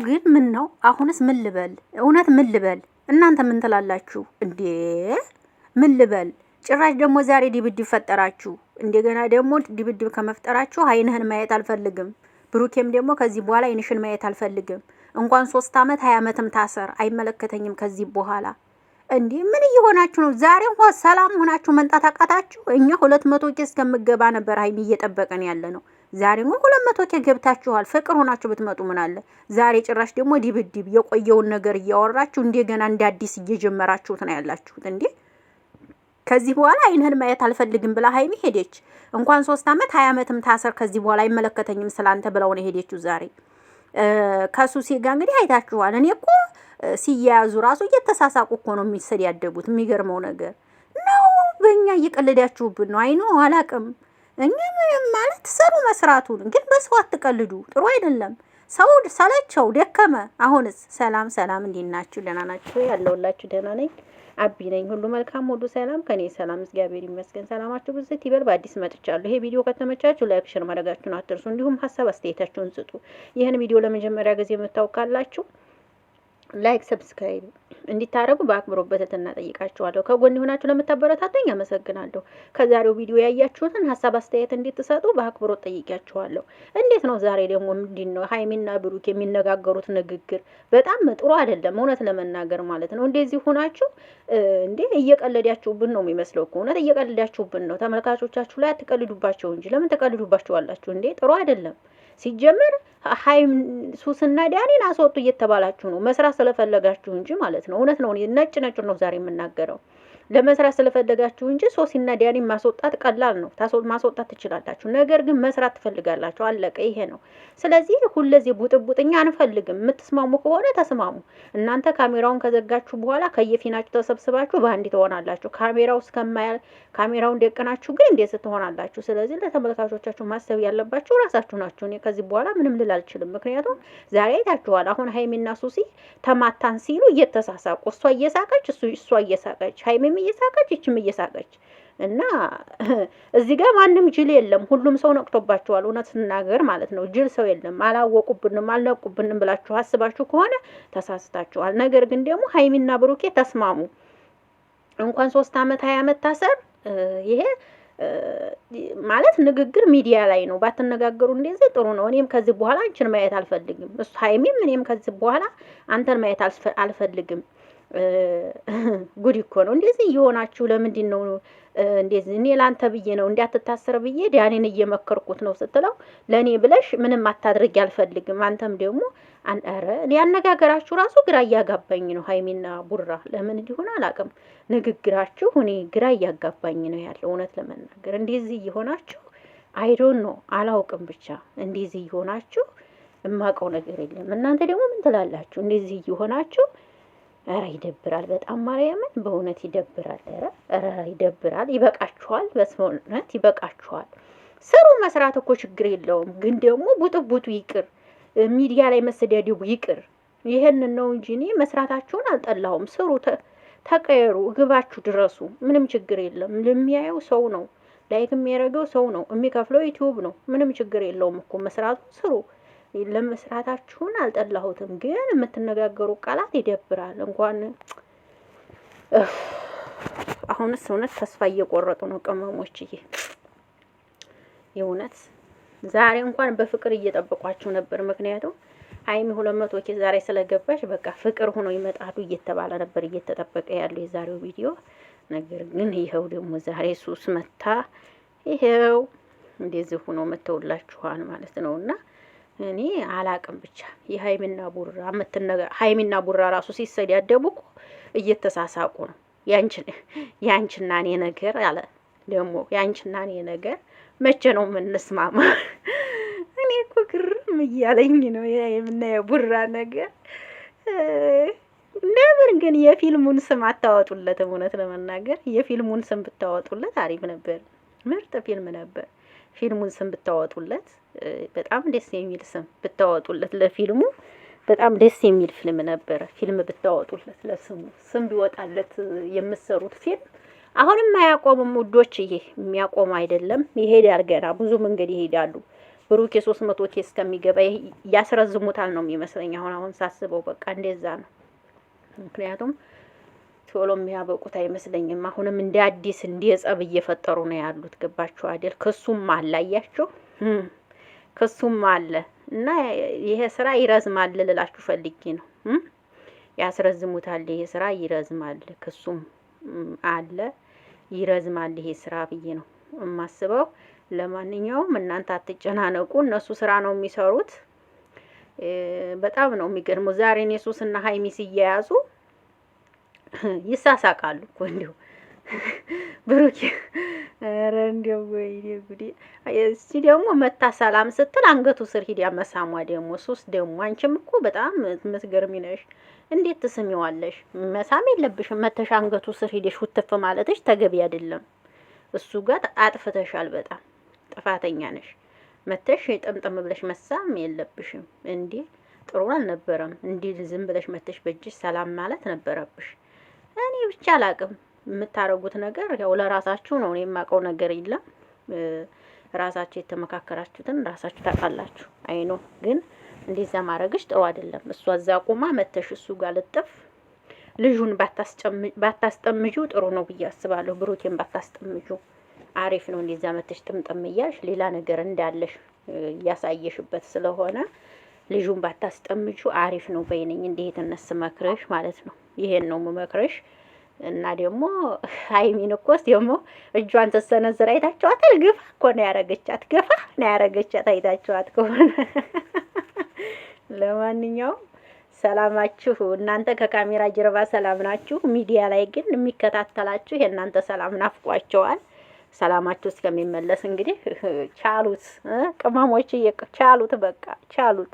ግን ምን ነው አሁንስ ምን ልበል? እውነት ምን ልበል? እናንተ ምን ትላላችሁ እንዴ? ምን ልበል? ጭራሽ ደግሞ ዛሬ ድብድብ ፈጠራችሁ። እንደገና ደግሞ ድብድብ ከመፍጠራችሁ አይንህን ማየት አልፈልግም። ብሩኬም ደግሞ ከዚህ በኋላ አይንሽን ማየት አልፈልግም። እንኳን 3 አመት 20 አመትም ታሰር አይመለከተኝም ከዚህ በኋላ። እንዴ ምን እየሆናችሁ ነው? ዛሬ እንኳን ሰላም ሆናችሁ መንጣት አቃታችሁ? እኛ 200 ኬስ ከምገባ ነበር ሀይሚ እየጠበቀን ያለ ነው። ዛሬ እንኳን 200 ኬስ ገብታችኋል። ፍቅር ሆናችሁ ብትመጡ ምን አለ? ዛሬ ጭራሽ ደግሞ ድብድብ የቆየውን ነገር እያወራችሁ እንደገና እንደ አዲስ እየጀመራችሁት ነው ያላችሁት እንዴ? ከዚህ በኋላ አይንህን ማየት አልፈልግም ብላ ሀይሚ ሄደች። እንኳን 3 አመት 20 አመትም ታሰር ከዚህ በኋላ አይመለከተኝም ስላንተ ብለው ነው ሄደችው ዛሬ ከሱሲ ጋር እንግዲህ አይታችኋል። እኔ እኮ ሲያያዙ ራሱ እየተሳሳቁ እኮ ነው የሚሰዳደቡት። የሚገርመው ነገር ነው በእኛ እየቀለዳችሁብን ነው። አይኖ አላቅም። እኛ ምንም ማለት ሰሩ መስራቱን ግን በሰው አትቀልዱ። ጥሩ አይደለም። ሰው ሰለቸው፣ ደከመ። አሁንስ ሰላም ሰላም፣ እንዴት ናችሁ? ደህና ናችሁ? ያለውላችሁ ደህና ነኝ። አቢ ነኝ። ሁሉ መልካም፣ ሁሉ ሰላም፣ ከኔ ሰላም እግዚአብሔር ይመስገን። ሰላማችሁ ብዝት ይበል። በአዲስ መጥቻለሁ። ይሄ ቪዲዮ ከተመቻችሁ ላይክ፣ ሼር ማድረጋችሁን አትርሱ። እንዲሁም ሀሳብ አስተያየታችሁን ስጡ። ይህን ቪዲዮ ለመጀመሪያ ጊዜ የምታውቃላችሁ ላይክ ሰብስክራይብ እንዲታረጉ በአክብሮት በትህትና ጠይቃችኋለሁ። ከጎን ሆናችሁ ለምታበረታቱኝ አመሰግናለሁ። ከዛሬው ቪዲዮ ያያችሁትን ሀሳብ አስተያየት እንድትሰጡ በአክብሮት ጠይቃችኋለሁ። እንዴት ነው ዛሬ ደግሞ ምንድነው ሀይሚና ብሩክ የሚነጋገሩት ንግግር? በጣም ጥሩ አይደለም፣ እውነት ለመናገር ማለት ነው። እንደዚህ ሆናችሁ እንዴ እየቀለዳችሁብን ነው የሚመስለው እኮ። እውነት እየቀለዳችሁብን ነው። ተመልካቾቻችሁ ላይ አትቀልዱባቸው እንጂ ለምን ተቀልዱባቸዋላችሁ እንዴ? ጥሩ አይደለም። ሲጀመር ሀይም ሱስና ዳኒን አስወጡ እየተባላችሁ ነው። መስራት ስለፈለጋችሁ እንጂ ማለት ነው። እውነት ነው። ነጭ ነው ዛሬ የምናገረው። ለመስራት ስለፈለጋችሁ እንጂ ሶሲና ዳኒን ማስወጣት ቀላል ነው። ማስወጣት ትችላላችሁ። ነገር ግን መስራት ትፈልጋላችሁ። አለቀ። ይሄ ነው። ስለዚህ ሁለዚህ ቡጥቡጥኛ አንፈልግም። የምትስማሙ ከሆነ ተስማሙ። እናንተ ካሜራውን ከዘጋችሁ በኋላ ከየፊናችሁ ተሰብስባችሁ በአንድ ትሆናላችሁ። ካሜራውን ደቀናችሁ ግን እንዴት ትሆናላችሁ? ስለዚህ ለተመልካቾቻችሁ ማሰብ ያለባችሁ ራሳችሁ ናችሁ። እኔ ከዚህ በኋላ ምንም ልል አልችልም። ምክንያቱም ዛሬ አይታችኋል። አሁን ሀይሚና ሱሲ ተማታን ሲሉ እየተሳሳቁ እሷ እየሳቀች እሷ እየሳቀች ሀይሚም እየሳቀች ይችም እየሳቀች እና እዚህ ጋር ማንም ጅል የለም። ሁሉም ሰው ነቅቶባቸዋል። እውነት ስናገር ማለት ነው። ጅል ሰው የለም። አላወቁብንም አልነቁብንም ብላችሁ አስባችሁ ከሆነ ተሳስታችኋል። ነገር ግን ደግሞ ሀይሚና ብሩኬ ተስማሙ። እንኳን 3 አመት 20 አመት ታሰር ይሄ ማለት ንግግር ሚዲያ ላይ ነው። ባትነጋገሩ እንደዚህ ጥሩ ነው። እኔም ከዚህ በኋላ አንቺን ማየት አልፈልግም። እሱ ሀይሚም እኔም ከዚህ በኋላ አንተን ማየት አልፈልግም። ጉድ እኮ ነው። እንደዚህ እየሆናችሁ ለምንድን ነው እንደዚህ? እኔ ላንተ ብዬ ነው እንዲያትታሰር ብዬ ዳኒን እየመከርኩት ነው ስትለው ለኔ ብለሽ ምንም አታድርጊ አልፈልግም። አንተም ደግሞ አንረ እኔ ያነጋገራችሁ ራሱ ግራ እያጋባኝ ነው። ሀይሚና ቡራ ለምን እንዲሆን አላውቅም። ንግግራችሁ እኔ ግራ እያጋባኝ ነው ያለው። እውነት ለመናገር እንደዚህ እየሆናችሁ አይዶን ነው አላውቅም። ብቻ እንደዚህ እየሆናችሁ እማቀው ነገር የለም። እናንተ ደግሞ ምን ትላላችሁ? እንደዚህ እየሆናችሁ ኧረ ይደብራል በጣም ማርያምን፣ በእውነት ይደብራል። ኧረ ይደብራል። ይበቃችኋል፣ በእውነት ይበቃችኋል። ስሩ። መስራት እኮ ችግር የለውም፣ ግን ደግሞ ቡጥቡጡ ይቅር፣ ሚዲያ ላይ መሰዳደቡ ይቅር። ይሄንን ነው እንጂ እኔ መስራታችሁን አልጠላሁም። ስሩ፣ ተቀየሩ፣ ግባችሁ ድረሱ። ምንም ችግር የለም። ለሚያየው ሰው ነው፣ ላይክ የሚያደርገው ሰው ነው፣ የሚከፍለው ዩቲዩብ ነው። ምንም ችግር የለውም እኮ መስራቱ። ስሩ። ለመስራታችሁን አልጠላሁትም፣ ግን የምትነጋገሩ ቃላት ይደብራል። እንኳን አሁንስ እውነት ተስፋ እየቆረጡ ነው ቅመሞችዬ። የእውነት ዛሬ እንኳን በፍቅር እየጠበቋችሁ ነበር። ምክንያቱም ሀይሚ 200 ኬ ዛሬ ስለገባች በቃ ፍቅር ሆኖ ይመጣሉ እየተባለ ነበር እየተጠበቀ ያለው የዛሬው ቪዲዮ። ነገር ግን ይኸው ደግሞ ዛሬ ሱስ መታ ይኸው እንደዚህ ሆኖ መተውላችኋል ማለት ነውና እኔ አላቅም። ብቻ ሀይሚና ቡራ ራሱ ሲሰዳደቡ እኮ እየተሳሳቁ ነው። ያንቺና እኔ ነገር አለ ደግሞ ያንቺና እኔ ነገር መቼ ነው የምንስማማ? እኔ እኮ ግርም እያለኝ ነው የምናየው ቡራ ነገር። ለምን ግን የፊልሙን ስም አታወጡለትም? እውነት ለመናገር የፊልሙን ስም ብታወጡለት አሪፍ ነበር። ምርጥ ፊልም ነበር። ፊልሙን ስም ብታወጡለት በጣም ደስ የሚል ስም ብታወጡለት፣ ለፊልሙ በጣም ደስ የሚል ፊልም ነበረ። ፊልም ብታወጡለት፣ ለስሙ ስም ቢወጣለት የምትሰሩት ፊልም አሁንም አያቆምም ውዶችዬ። የሚያቆም አይደለም፣ ይሄዳል። ገና ብዙ መንገድ ይሄዳሉ። ብሩኬ 300 ኬ እስከሚገባ ያስረዝሙታል ነው የሚመስለኝ። አሁን ሳስበው በቃ እንደዛ ነው። ምክንያቱም ቶሎ የሚያበቁት አይመስለኝም። አሁንም እንደ አዲስ እንደ ጸብ እየፈጠሩ ነው ያሉት። ገባችሁ አይደል? ክሱም አለ አያችሁ፣ ክሱም አለ እና ይሄ ስራ ይረዝማል ልላችሁ ፈልጌ ነው። ያስረዝሙታል፣ ይሄ ስራ ይረዝማል፣ ክሱም አለ ይረዝማል ይሄ ስራ ብዬ ነው የማስበው። ለማንኛውም እናንተ አትጨናነቁ፣ እነሱ ስራ ነው የሚሰሩት። በጣም ነው የሚገርመው። ዛሬ ኢየሱስና ሀይሚ ሲያያዙ ይሳሳቃሉ እኮ እንዲሁ ብሩክ። ኧረ እንዲያው ወይኔ ጉዴ! እስቲ ደግሞ መታ ሰላም ስትል አንገቱ ስር ሂድ ያመሳሟ ደግሞ ሱስ ደግሞ። አንቺም እኮ በጣም የምትገርሚ ነሽ። እንዴት ትስሚዋለሽ? መሳም የለብሽም። መተሽ አንገቱ ስር ሂደሽ ውትፍ ማለትሽ ተገቢ አይደለም። እሱ ጋር አጥፍተሻል። በጣም ጥፋተኛ ነሽ። መተሽ ጥምጥም ብለሽ መሳም የለብሽም። እንዴ ጥሩ አልነበረም። እንዲህ ዝም ብለሽ መተሽ በእጅሽ ሰላም ማለት ነበረብሽ። እኔ ብቻ አላቅም። የምታረጉት ነገር ያው ለራሳችሁ ነው። እኔ የማውቀው ነገር የለም። ራሳችሁ የተመካከራችሁትን ራሳችሁ ታውቃላችሁ። አይኖ ግን እንደዛ ማድረግሽ ጥሩ አይደለም። እሷ እዛ ቁማ መተሽ እሱ ጋር ልጥፍ ልጁን ባታስጠምጁ ጥሩ ነው ብዬ አስባለሁ። ብሩኬን ባታስጠምጁ አሪፍ ነው። እንደዛ መተሽ ጥምጥም እያልሽ ሌላ ነገር እንዳለሽ እያሳየሽበት ስለሆነ ልጁን ባታስጠምጁ አሪፍ ነው በይነኝ። እንዴ የተነስ መክረሽ ማለት ነው። ይሄን ነው መክረሽ። እና ደግሞ ሀይሚን እኮስ ደግሞ እጇን ተሰነዝራ አይታችኋታል። ገፋ እኮ ነው ያረገቻት፣ ገፋ ነው ያረገቻት። አይታችኋት ከሆነ ለማንኛውም ሰላማችሁ እናንተ ከካሜራ ጀርባ ሰላም ናችሁ። ሚዲያ ላይ ግን የሚከታተላችሁ የእናንተ ሰላም ናፍቋቸዋል። ሰላማችሁ እስከሚመለስ እንግዲህ ቻሉት፣ ቅመሞች ቻሉት፣ በቃ ቻሉት፣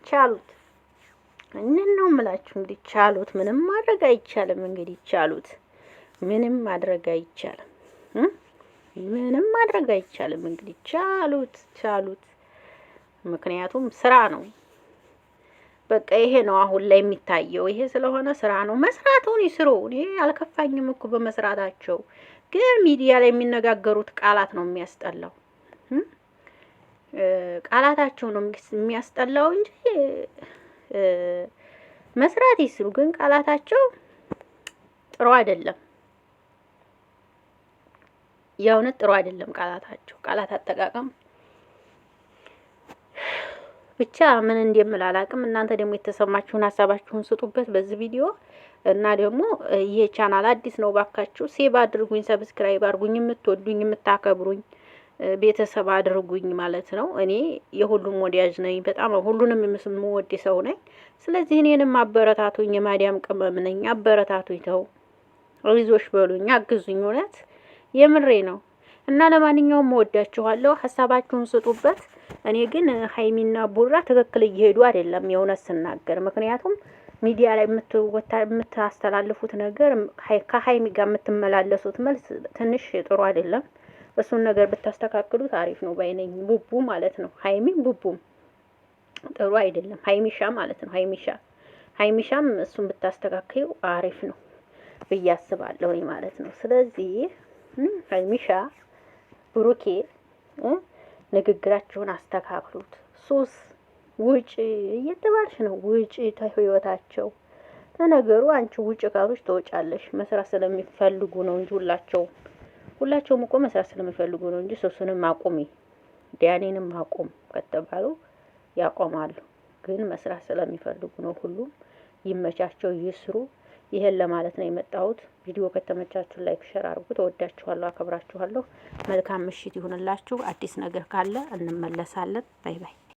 ቻሉት። እንን ነው የምላችሁ እንግዲህ ቻሉት። ምንም ማድረግ አይቻልም። እንግዲህ ቻሉት፣ ምንም ማድረግ አይቻልም። ምንም ማድረግ አይቻልም። እንግዲህ ቻሉት፣ ቻሉት። ምክንያቱም ስራ ነው። በቃ ይሄ ነው አሁን ላይ የሚታየው። ይሄ ስለሆነ ስራ ነው። መስራቱን ይስሩ። እኔ አልከፋኝም እኮ በመስራታቸው። ግን ሚዲያ ላይ የሚነጋገሩት ቃላት ነው የሚያስጠላው። ቃላታቸው ነው የሚያስጠላው እንጂ መስራት ይስሩ። ግን ቃላታቸው ጥሩ አይደለም። የእውነት ጥሩ አይደለም ቃላታቸው። ቃላት አጠቃቀም ብቻ ምን እንደምል አላውቅም። እናንተ ደግሞ የተሰማችሁን ሀሳባችሁን ስጡበት በዚህ ቪዲዮ። እና ደግሞ ይሄ ቻናል አዲስ ነው፣ ባካችሁ ሴቭ አድርጉኝ፣ ሰብስክራይብ አድርጉኝ። የምትወዱኝ የምታከብሩኝ ቤተሰብ አድርጉኝ ማለት ነው። እኔ የሁሉም ወዳጅ ነኝ። በጣም ሁሉንም የምወድ ሰው ነኝ። ስለዚህ እኔንም አበረታቱኝ። የማዲያም ቅመም ነኝ። አበረታቱኝ። ተው አይዞሽ በሉኝ፣ አግዙኝ። እውነት የምሬ ነው። እና ለማንኛውም እወዳችኋለሁ። ሀሳባችሁን ስጡበት። እኔ ግን ሀይሚና ቡራ ትክክል እየሄዱ አይደለም የእውነት ስናገር። ምክንያቱም ሚዲያ ላይ የምታስተላልፉት ነገር ከሀይሚ ጋር የምትመላለሱት መልስ ትንሽ ጥሩ አይደለም። እሱን ነገር ብታስተካክሉት አሪፍ ነው ባይነኝ። ቡቡ ማለት ነው። ሀይሚም ቡቡም ጥሩ አይደለም። ሀይሚሻ ማለት ነው። ሀይሚሻም እሱን ብታስተካክሉ አሪፍ ነው ብዬ አስባለሁ ማለት ነው። ስለዚህ ሀይሚሻ ብሩኬ ንግግራችሁን አስተካክሉት። ሱስ ውጪ እየተባልሽ ነው። ውጪ ተህይወታቸው። ለነገሩ አንቺ ውጪ ካሉሽ ተወጫለሽ። መስራት ስለሚፈልጉ ነው እንጂ ሁላቸውም እኮ መስራት ስለሚፈልጉ ነው እንጂ ሱስንም አቁሚ ዲያኔንም አቁም ከተባሉ ያቆማሉ። ግን መስራት ስለሚፈልጉ ነው። ሁሉም ይመቻቸው፣ ይስሩ። ይሄን ለማለት ነው የመጣሁት። ቪዲዮ ከተመቻችሁ ላይክ፣ ሼር አድርጉ። ተወዳችኋለሁ፣ አከብራችኋለሁ። መልካም ምሽት ይሁንላችሁ። አዲስ ነገር ካለ እንመለሳለን። ባይ ባይ።